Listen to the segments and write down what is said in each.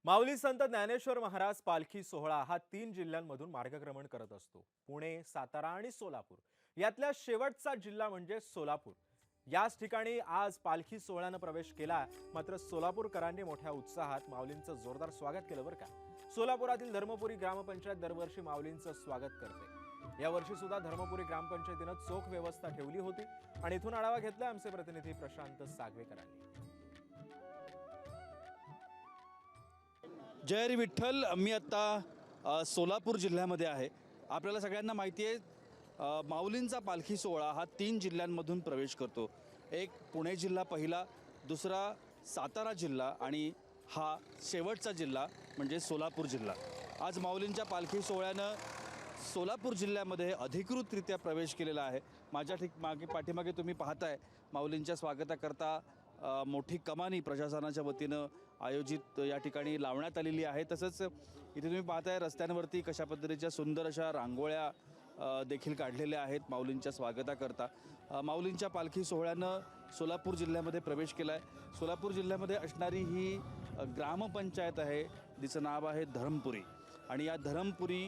माऊली संत ज्ञानेश्वर महाराज पालखी सोहळा हा 3 जिल्ह्यांमधून मार्गक्रमण करत असतो। पुणे, सातारा आणि सोलापूर यातल्या शेवटचा जिल्हा म्हणजे सोलापूर। याच ठिकाणी आज पालखी सोहळ्याने प्रवेश केला। मात्र सोलापूरकरांनी मोठ्या उत्साहात माऊलींचं जोरदार स्वागत केलं बरं का। सोलापुरातील धर्मपुरी ग्रामपंचायत दरवर्षी माऊलींचं स्वागत करते। यावर्षी सुद्धा धर्मपुरी ग्रामपंचायतीने चोख व्यवस्था ठेवली होती आणि इथून आढावा घेतला आमचे प्रतिनिधी प्रशांत सागवेकरांनी। जय हरी विठ्ठल। मी आत्ता सोलापूर जिल्ह्यामध्ये आहे। आपल्याला सगळ्यांना माहिती आहे माऊलींचा पालखी सोहळा हा 3 जिल्ह्यांमधून प्रवेश करतो। एक पुणे जिल्हा पहिला, दुसरा सातारा जिल्हा आणि हा शेवटचा जिल्हा म्हणजे सोलापूर जिल्हा। आज माऊलींच्या पालखी सोहळ्यानं सोलापूर जिल्ह्यामध्ये अधिकृतरित्या प्रवेश केलेला आहे। माझ्या पाठीमागे तुम्ही पाहताय माऊलींच्या स्वागताकरता मोठी कमानी प्रशासनाच्या वतीनं आयोजित या ठिकाणी लावण्यात आलेली आहे। तसंच इथे तुम्ही पाहताय रस्त्यांवरती कशा पद्धतीच्या सुंदर अशा रांगोळ्या देखील काढलेल्या आहेत माऊलींच्या स्वागताकरता। माऊलींच्या पालखी सोहळ्यानं सोलापूर जिल्ह्यामध्ये प्रवेश केला आहे। सोलापूर जिल्ह्यामध्ये असणारी ही ग्रामपंचायत आहे, जिचं नाव आहे धरमपुरी आणि या धरमपुरी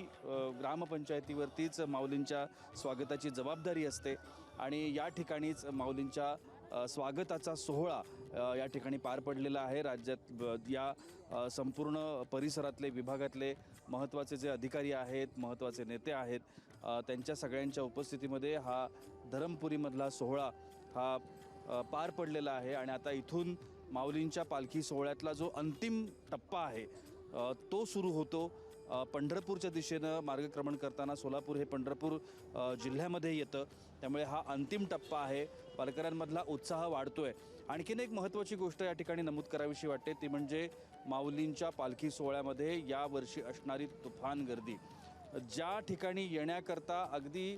ग्रामपंचायतीवरतीच माऊलींच्या स्वागताची जबाबदारी असते आणि या ठिकाणीच माऊलींच्या स्वागताचा सोहळा या ठिकाणी पार पडलेला आहे। राज्यात या संपूर्ण परिसरातले विभागातले महत्त्वाचे जे अधिकारी आहेत, महत्त्वाचे नेते आहेत, त्यांच्या सगळ्यांच्या उपस्थितीमध्ये हा धरमपुरीमधला सोहळा हा पार पडलेला आहे आणि आता इथून माऊलींच्या पालखी सोहळ्यातला जो अंतिम टप्पा आहे तो सुरू होतो। पंढरपूरच्या दिशेनं मार्गक्रमण करताना सोलापूर हे पंढरपूर जिल्ह्यामध्ये येतं, त्यामुळे हा अंतिम टप्पा आहे। वारकऱ्यांमधला उत्साह वाढतोय। आणखीन एक महत्त्वाची गोष्ट या ठिकाणी नमूद करावीशी वाटते ती म्हणजे माऊलींच्या पालखी सोहळ्यामध्ये यावर्षी असणारी तुफान गर्दी। ज्या ठिकाणी येण्याकरता अगदी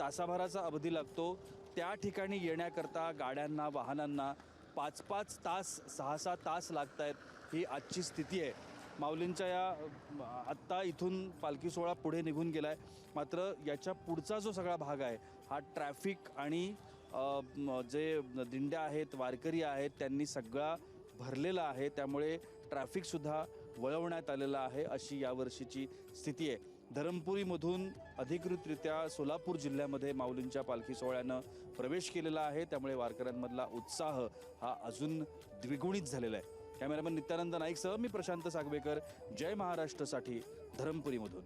तासाभराचा अवधी लागतो त्या ठिकाणी येण्याकरता गाड्यांना, वाहनांना 5-5 तास, 6-6 तास लागत आहेत। ही आजची स्थिती आहे। माऊलींच्या या आत्ता इथून पालखी सोहळा पुढे निघून गेला आहे, मात्र याच्या पुढचा जो सगळा भाग आहे हा ट्रॅफिक आणि जे दिंड्या आहेत, वारकरी आहेत, त्यांनी सगळा भरलेला आहे। त्यामुळे ट्रॅफिकसुद्धा वळवण्यात आलेलं आहे, अशी यावर्षीची स्थिती आहे। धरमपुरीमधून अधिकृतरित्या सोलापूर जिल्ह्यामध्ये माऊलींच्या पालखी सोहळ्यानं प्रवेश केलेला आहे, त्यामुळे वारकऱ्यांमधला उत्साह हा अजून द्विगुणित झालेला आहे। कॅमेरामन नित्यानंद नाईकसह मी प्रशांत सागवेकर, जय महाराष्ट्रसाठी धरमपुरीमधून।